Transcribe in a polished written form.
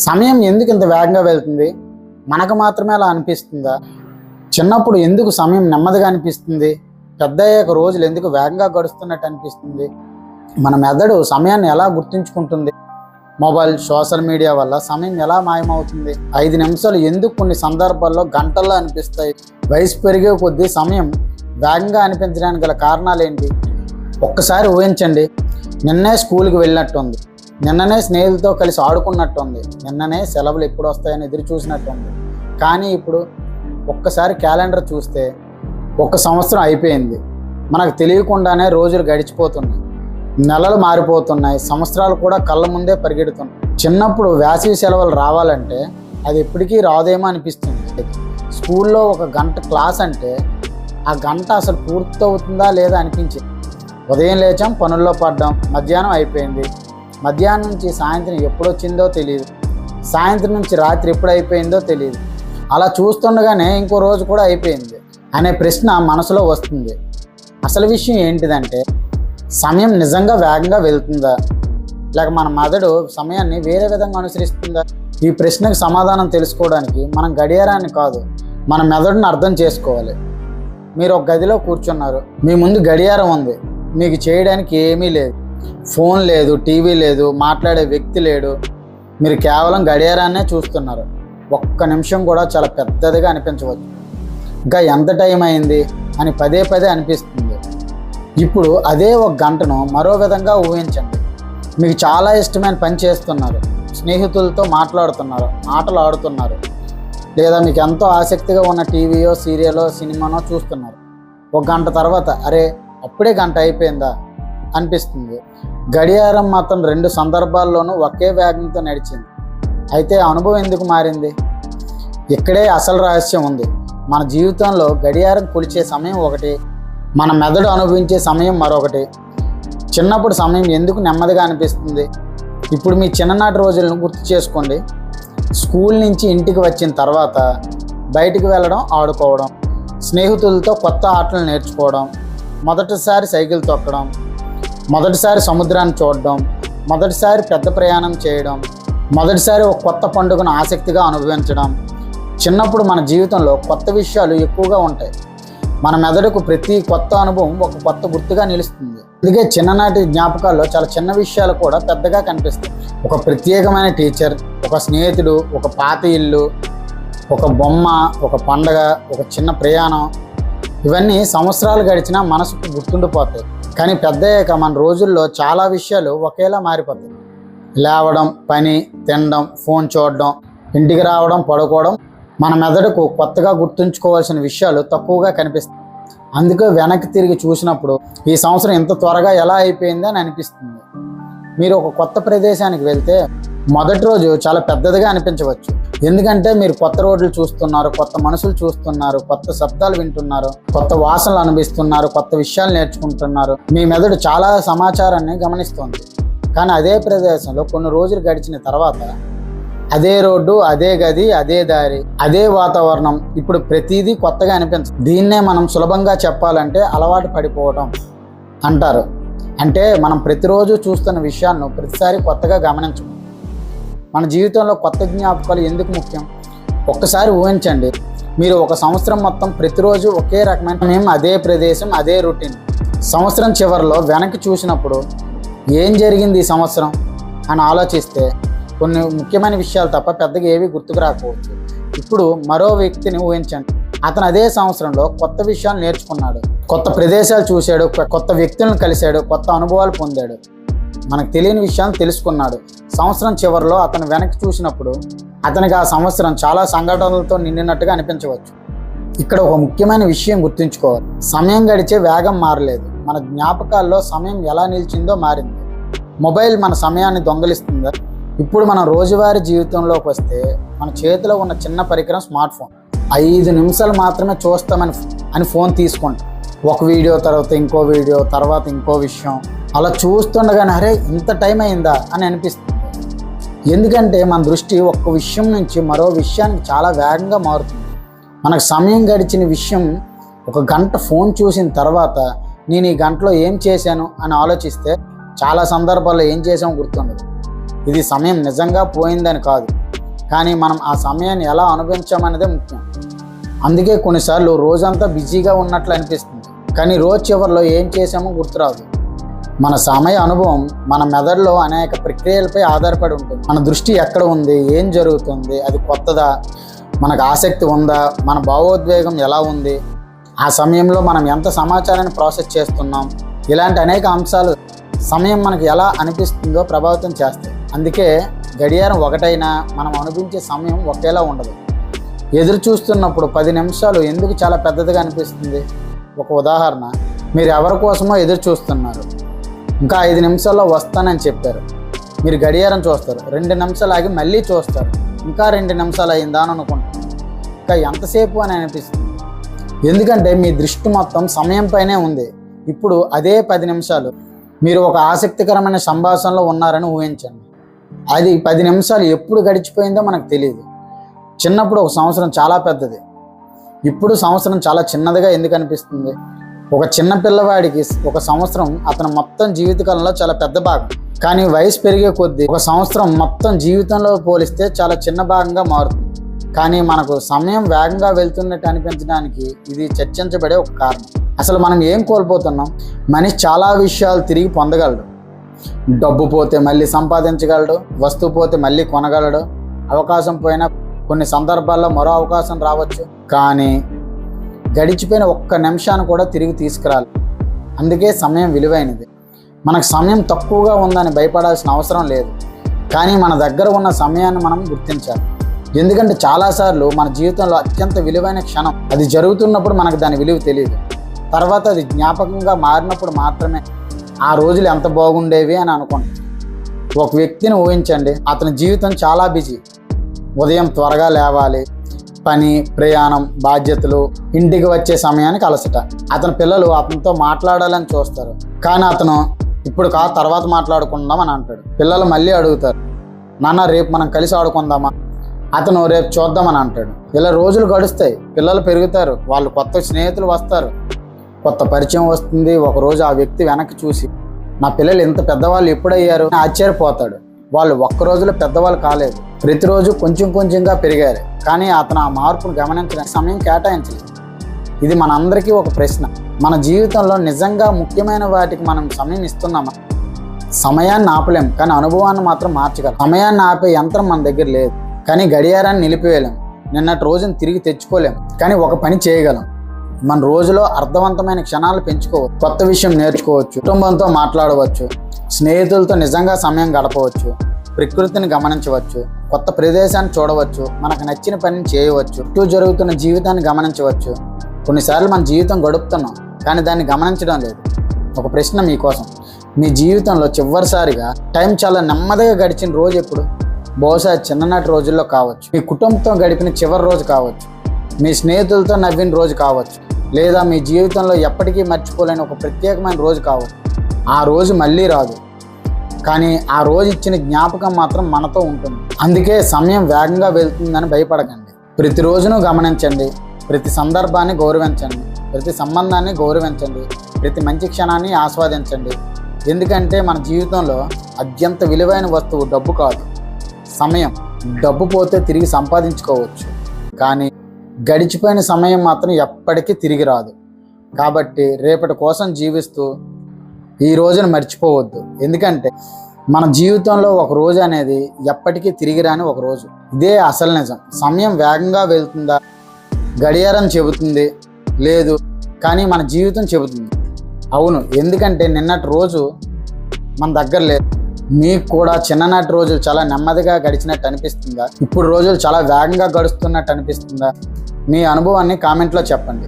సమయం ఎందుకు ఇంత వేగంగా వెళ్తుంది? మనకు మాత్రమే అలా అనిపిస్తుందా? చిన్నప్పుడు ఎందుకు సమయం నెమ్మదిగా అనిపిస్తుంది? పెద్ద అయ్యాక రోజులు ఎందుకు వేగంగా గడుస్తున్నట్టు అనిపిస్తుంది? మన మెదడు సమయాన్ని ఎలా గుర్తుంచుకుంటుంది? మొబైల్, సోషల్ మీడియా వల్ల సమయం ఎలా మాయమవుతుంది? 5 నిమిషాలు ఎందుకు కొన్ని సందర్భాల్లో గంటల్లో అనిపిస్తాయి? వయసు పెరిగే కొద్దీ సమయం వేగంగా అనిపించడానికి గల కారణాలు ఏంటి? ఒక్కసారి ఊహించండి. నిన్నే స్కూల్కి వెళ్ళినట్టుంది, నిన్ననే స్నేహితులతో కలిసి ఆడుకున్నట్టుంది, నిన్ననే సెలవులు ఎప్పుడు వస్తాయని ఎదురు చూసినట్టుంది. కానీ ఇప్పుడు ఒక్కసారి క్యాలెండర్ చూస్తే 1 సంవత్సరం అయిపోయింది. మనకు తెలియకుండానే రోజులు గడిచిపోతున్నాయి, నెలలు మారిపోతున్నాయి, సంవత్సరాలు కూడా కళ్ళ ముందే పరిగెడుతున్నాయి. చిన్నప్పుడు వేసవి సెలవులు రావాలంటే అది ఎప్పటికీ రాదేమో అనిపిస్తుంది. స్కూల్లో 1 గంట క్లాస్ అంటే ఆ గంట అసలు పూర్తవుతుందా లేదా అనిపించింది. ఉదయం లేచాం, పనుల్లో పడ్డాం, మధ్యాహ్నం అయిపోయింది. మధ్యాహ్నం నుంచి సాయంత్రం ఎప్పుడొచ్చిందో తెలియదు, సాయంత్రం నుంచి రాత్రి ఎప్పుడు అయిపోయిందో తెలియదు. అలా చూస్తుండగానే ఇంకో రోజు కూడా అయిపోయింది అనే ప్రశ్న మనసులో వస్తుంది. అసలు విషయం ఏంటిదంటే, సమయం నిజంగా వేగంగా వెళ్తుందా, లేక మన మెదడు సమయాన్ని వేరే విధంగా అనుసరిస్తుందా? ఈ ప్రశ్నకు సమాధానం తెలుసుకోవడానికి మనం గడియారాన్ని కాదు, మన మెదడుని అర్థం చేసుకోవాలి. మీరు ఒక గదిలో కూర్చున్నారు, మీ ముందు గడియారం ఉంది, మీకు చేయడానికి ఏమీ లేదు, ఫోన్ లేదు, టీవీ లేదు, మాట్లాడే వ్యక్తి లేడు, మీరు కేవలం గడియారాన్నే చూస్తున్నారు. 1 నిమిషం కూడా చాలా పెద్దదిగా అనిపించవచ్చు. ఇంకా ఎంత టైం అయింది అని పదే పదే అనిపిస్తుంది. ఇప్పుడు అదే 1 గంటను మరో విధంగా ఊహించండి. మీకు చాలా ఇష్టమైన పని చేస్తున్నారు, స్నేహితులతో మాట్లాడుతున్నారు, ఆటలు ఆడుతున్నారు, లేదా మీకు ఎంతో ఆసక్తిగా ఉన్న టీవీయో, సీరియలో, సినిమానో చూస్తున్నారు. 1 గంట తర్వాత అరే అప్పుడే గంట అయిపోయిందా అనిపిస్తుంది. గడియారం మాత్రం 2 సందర్భాల్లోనూ ఒకే వేగంతో నడిచింది. అయితే అనుభవం ఎందుకు మారింది? ఇక్కడే అసలు రహస్యం ఉంది. మన జీవితంలో గడియారం కొలిచే సమయం ఒకటి, మన మెదడు అనుభవించే సమయం మరొకటి. చిన్నప్పుడు సమయం ఎందుకు నెమ్మదిగా అనిపిస్తుంది? ఇప్పుడు మీ చిన్ననాటి రోజులను గుర్తు చేసుకోండి. స్కూల్ నుంచి ఇంటికి వచ్చిన తర్వాత బయటికి వెళ్ళడం, ఆడుకోవడం, స్నేహితులతో కొత్త ఆటలు నేర్చుకోవడం, మొదటిసారి సైకిల్ తొక్కడం, మొదటిసారి సముద్రాన్ని చూడడం, మొదటిసారి పెద్ద ప్రయాణం చేయడం, మొదటిసారి ఒక కొత్త పండుగను ఆసక్తిగా అనుభవించడం. చిన్నప్పుడు మన జీవితంలో కొత్త విషయాలు ఎక్కువగా ఉంటాయి. మన మెదడుకు ప్రతి కొత్త అనుభవం ఒక కొత్త గుర్తుగా నిలుస్తుంది. అందుకే చిన్ననాటి జ్ఞాపకాల్లో చాలా చిన్న విషయాలు కూడా పెద్దగా కనిపిస్తాయి. ఒక ప్రత్యేకమైన టీచర్, ఒక స్నేహితుడు, ఒక పాత ఇల్లు, ఒక బొమ్మ, ఒక పండగ, ఒక చిన్న ప్రయాణం, ఇవన్నీ సంవత్సరాలు గడిచినా మనసుకు గుర్తుండిపోతాయి. కానీ పెద్దయ్యాక మన రోజుల్లో చాలా విషయాలు ఒకేలా మారిపోతాయి. లేవడం, పని, తినడం, ఫోన్ చూడడం, ఇంటికి రావడం, పడుకోవడం, మన మెదడుకు కొత్తగా గుర్తుంచుకోవాల్సిన విషయాలు తక్కువగా కనిపిస్తాయి. అందుకే వెనక్కి తిరిగి చూసినప్పుడు ఈ సంవత్సరం ఇంత త్వరగా ఎలా అయిపోయింది అని అనిపిస్తుంది. మీరు ఒక కొత్త ప్రదేశానికి వెళ్తే మొదటి రోజు చాలా పెద్దదిగా అనిపించవచ్చు. ఎందుకంటే మీరు కొత్త రోడ్లు చూస్తున్నారు, కొత్త మనుషులు చూస్తున్నారు, కొత్త శబ్దాలు వింటున్నారు, కొత్త వాసనలు అనుభవిస్తున్నారు, కొత్త విషయాలు నేర్చుకుంటున్నారు. మీ మెదడు చాలా సమాచారాన్ని గమనిస్తుంది. కానీ అదే ప్రదేశంలో కొన్ని రోజులు గడిచిన తర్వాత అదే రోడ్డు, అదే గది, అదే దారి, అదే వాతావరణం, ఇప్పుడు ప్రతిదీ కొత్తగా అనిపించదు. దీన్నే మనం సులభంగా చెప్పాలంటే అలవాటు పడిపోవడం అంటారు. అంటే మనం ప్రతిరోజు చూస్తున్న విషయాలను ప్రతిసారి కొత్తగా గమనించం. మన జీవితంలో కొత్త జ్ఞాపకాలు ఎందుకు ముఖ్యం? ఒక్కసారి ఊహించండి, మీరు 1 సంవత్సరం మొత్తం ప్రతిరోజు ఒకే రకమైన సమయం, అదే ప్రదేశం, అదే రొటీన్. సంవత్సరం చివరిలో వెనక్కి చూసినప్పుడు ఏం జరిగింది ఈ సంవత్సరం అని ఆలోచిస్తే కొన్ని ముఖ్యమైన విషయాలు తప్ప పెద్దగా ఏవి గుర్తుకు రాకపోవచ్చు. ఇప్పుడు మరో వ్యక్తిని ఊహించండి. అతను అదే సంవత్సరంలో కొత్త విషయాలు నేర్చుకున్నాడు, కొత్త ప్రదేశాలు చూశాడు, కొత్త వ్యక్తులను కలిశాడు, కొత్త అనుభవాలు పొందాడు, మనకు తెలియని విషయాన్ని తెలుసుకున్నాడు. సంవత్సరం చివరిలో అతను వెనక్కి చూసినప్పుడు అతనికి ఆ సంవత్సరం చాలా సంఘటనలతో నిండినట్టుగా అనిపించవచ్చు. ఇక్కడ ఒక ముఖ్యమైన విషయం గుర్తుంచుకోవాలి. సమయం గడిచే వేగం మారలేదు, మన జ్ఞాపకాల్లో సమయం ఎలా నిలిచిందో మారింది. మొబైల్ మన సమయాన్ని దొంగలిస్తుందా? ఇప్పుడు మన రోజువారీ జీవితంలోకి వస్తే మన చేతిలో ఉన్న చిన్న పరికరం స్మార్ట్ ఫోన్. 5 నిమిషాలు మాత్రమే చూస్తామని ఫోన్ తీసుకుంటాం. ఒక వీడియో తర్వాత ఇంకో వీడియో, తర్వాత ఇంకో విషయం, అలా చూస్తుండగానే అరే ఇంత టైం అయిందా అని అనిపిస్తుంది. ఎందుకంటే మన దృష్టి ఒక్క విషయం నుంచి మరో విషయానికి చాలా వేగంగా మారుతుంది. మనకు సమయం గడిచిన విషయం 1 గంట ఫోన్ చూసిన తర్వాత నేను ఈ గంటలో ఏం చేశాను అని ఆలోచిస్తే చాలా సందర్భాల్లో ఏం చేసామో గుర్తుండదు. ఇది సమయం నిజంగా పోయిందని కాదు, కానీ మనం ఆ సమయాన్ని ఎలా అనుభవించామనేదే ముఖ్యం. అందుకే కొన్నిసార్లు రోజంతా బిజీగా ఉన్నట్లు అనిపిస్తుంది, కానీ రోజు చివరిలో ఏం చేసామో గుర్తురాదు. మన సమయ అనుభవం మన మెదడులో అనేక ప్రక్రియలపై ఆధారపడి ఉంటుంది. మన దృష్టి ఎక్కడ ఉంది, ఏం జరుగుతుంది, అది కొత్తదా, మనకు ఆసక్తి ఉందా, మన భావోద్వేగం ఎలా ఉంది, ఆ సమయంలో మనం ఎంత సమాచారాన్ని ప్రాసెస్ చేస్తున్నాం, ఇలాంటి అనేక అంశాలు సమయం మనకు ఎలా అనిపిస్తుందో ప్రభావితం చేస్తాయి. అందుకే గడియారం ఒకటైనా మనం అనుభవించే సమయం ఒకేలా ఉండదు. ఎదురు చూస్తున్నప్పుడు 10 నిమిషాలు ఎందుకు చాలా పెద్దదిగా అనిపిస్తుంది? ఒక ఉదాహరణ, మీరు ఎవరి కోసమో ఎదురు చూస్తున్నారు, ఇంకా 5 నిమిషాల్లో వస్తానని చెప్పారు. మీరు గడియారం చూస్తారు, 2 నిమిషాలు ఆగి మళ్ళీ చూస్తారు, ఇంకా 2 నిమిషాలు అయిందా అని అనుకుంటారు. ఇంకా ఎంతసేపు అని అనిపిస్తుంది, ఎందుకంటే మీ దృష్టి మొత్తం సమయం పైనే ఉంది. ఇప్పుడు అదే 10 నిమిషాలు మీరు ఒక ఆసక్తికరమైన సంభాషణలో ఉన్నారని ఊహించండి. అది 10 నిమిషాలు ఎప్పుడు గడిచిపోయిందో మనకు తెలియదు. చిన్నప్పుడు ఒక సంవత్సరం చాలా పెద్దది, ఇప్పుడు సంవత్సరం చాలా చిన్నదిగా ఎందుకు అనిపిస్తుంది? ఒక చిన్న పిల్లవాడికి ఒక సంవత్సరం అతని మొత్తం జీవితకాలంలో చాలా పెద్ద భాగం, కానీ వయసు పెరిగే కొద్దీ ఒక సంవత్సరం మొత్తం జీవితంలో పోలిస్తే చాలా చిన్న భాగంగా మారుతుంది. కానీ మనకు సమయం వేగంగా వెళ్తున్నట్టు అనిపించడానికి ఇది చర్చించబడే ఒక కారణం. అసలు మనం ఏం కోల్పోతున్నాం? మనిషి చాలా విషయాలు తిరిగి పొందగలడు. డబ్బు పోతే మళ్ళీ సంపాదించగలడు, వస్తువు పోతే మళ్ళీ కొనగలడు, అవకాశం పోయినా కొన్ని సందర్భాల్లో మరో అవకాశం రావచ్చు, కానీ గడిచిపోయిన ఒక్క నిమిషాన్ని కూడా తిరిగి తీసుకురాలి. అందుకే సమయం విలువైనది. మనకు సమయం తక్కువగా ఉందని భయపడాల్సిన అవసరం లేదు, కానీ మన దగ్గర ఉన్న సమయాన్ని మనం గుర్తించాలి. ఎందుకంటే చాలాసార్లు మన జీవితంలో అత్యంత విలువైన క్షణం అది జరుగుతున్నప్పుడు మనకు దాని విలువ తెలియదు. తర్వాత అది జ్ఞాపకంగా మారినప్పుడు మాత్రమే ఆ రోజులు ఎంత బాగుండేవి అని అనుకుంటాం. ఒక వ్యక్తిని ఊహించండి, అతని జీవితం చాలా బిజీ. ఉదయం త్వరగా లేవాలి, పని, ప్రయాణం, బాధ్యతలు, ఇంటికి వచ్చే సమయానికి అలసట. అతని పిల్లలు అతనితో మాట్లాడాలని చూస్తారు, కానీ అతను ఇప్పుడు తర్వాత మాట్లాడుకుందాం అని అంటాడు. పిల్లలు మళ్ళీ అడుగుతారు, నాన్న రేపు మనం కలిసి ఆడుకుందామా? అతను రేపు చూద్దామని అంటాడు. ఇలా రోజులు గడుస్తాయి, పిల్లలు పెరుగుతారు, వాళ్ళు కొత్త స్నేహితులు వస్తారు, కొత్త పరిచయం వస్తుంది. ఒకరోజు ఆ వ్యక్తి వెనక్కి చూసి, నా పిల్లలు ఇంత పెద్దవాళ్ళు ఎప్పుడయ్యారు అని ఆశ్చర్యపోతాడు. వాళ్ళు ఒక్క రోజులో పెద్దవాళ్ళు కాలేదు, ప్రతిరోజు కొంచెం కొంచెంగా పెరిగారు. కానీ అతను ఆ మార్పును గమనించడానికి సమయం కేటాయించలేదు. ఇది మనందరికీ ఒక ప్రశ్న. మన జీవితంలో నిజంగా ముఖ్యమైన వాటికి మనం సమయం ఇస్తున్నామా? సమయాన్ని ఆపలేం, కానీ అనుభవాన్ని మాత్రం మార్చగలం. సమయాన్ని ఆపే యంత్రం మన దగ్గర లేదు, కానీ గడియారాన్ని నిలిపివేయలేం. నిన్నటి రోజును తిరిగి తెచ్చుకోలేం, కానీ ఒక పని చేయగలం. మన రోజులో అర్థవంతమైన క్షణాలు పెంచుకోవచ్చు, కొత్త విషయం నేర్చుకోవచ్చు, కుటుంబంతో మాట్లాడవచ్చు, స్నేహితులతో నిజంగా సమయం గడపవచ్చు, ప్రకృతిని గమనించవచ్చు, కొత్త ప్రదేశాన్ని చూడవచ్చు, మనకు నచ్చిన పనిని చేయవచ్చు, చుట్టూ జరుగుతున్న జీవితాన్ని గమనించవచ్చు. కొన్నిసార్లు మన జీవితం గడుపుతున్నాం, కానీ దాన్ని గమనించడం లేదు. ఒక ప్రశ్న మీకోసం, మీ జీవితంలో చివరిసారిగా టైం చాలా నెమ్మదిగా గడిచిన రోజు ఎప్పుడు? బహుశా చిన్ననాటి రోజుల్లో కావచ్చు, మీ కుటుంబంతో గడిపిన చివరి రోజు కావచ్చు, మీ స్నేహితులతో నవ్విన రోజు కావచ్చు, లేదా మీ జీవితంలో ఎప్పటికీ మర్చిపోలేని ఒక ప్రత్యేకమైన రోజు కావచ్చు. ఆ రోజు మళ్ళీ రాదు, కానీ ఆ రోజు ఇచ్చిన జ్ఞాపకం మాత్రం మనతో ఉంటుంది. అందుకే సమయం వేగంగా వెళ్తుందని భయపడకండి. ప్రతి రోజును గమనించండి, ప్రతి సందర్భాన్ని గౌరవించండి, ప్రతి సంబంధాన్ని గౌరవించండి, ప్రతి మంచి క్షణాన్ని ఆస్వాదించండి. ఎందుకంటే మన జీవితంలో అత్యంత విలువైన వస్తువు డబ్బు కాదు, సమయం. డబ్బు పోతే తిరిగి సంపాదించుకోవచ్చు, కానీ గడిచిపోయిన సమయం మాత్రం ఎప్పటికీ తిరిగి రాదు. కాబట్టి రేపటి కోసం జీవిస్తూ ఈ రోజును మర్చిపోవద్దు. ఎందుకంటే మన జీవితంలో ఒక రోజు అనేది ఎప్పటికీ తిరిగి రాని ఒక రోజు. ఇదే అసలు నిజం. సమయం వేగంగా వెళ్తుందా? గడియారం చెబుతుంది లేదు, కానీ మన జీవితం చెబుతుంది అవును. ఎందుకంటే నిన్నటి రోజు మన దగ్గర లేదు. మీకు కూడా చిన్ననాటి రోజులు చాలా నెమ్మదిగా గడిచినట్టు అనిపిస్తుందా? ఇప్పుడు రోజులు చాలా వేగంగా గడుస్తున్నట్టు అనిపిస్తుందా? మీ అనుభవాన్ని కామెంట్లో చెప్పండి.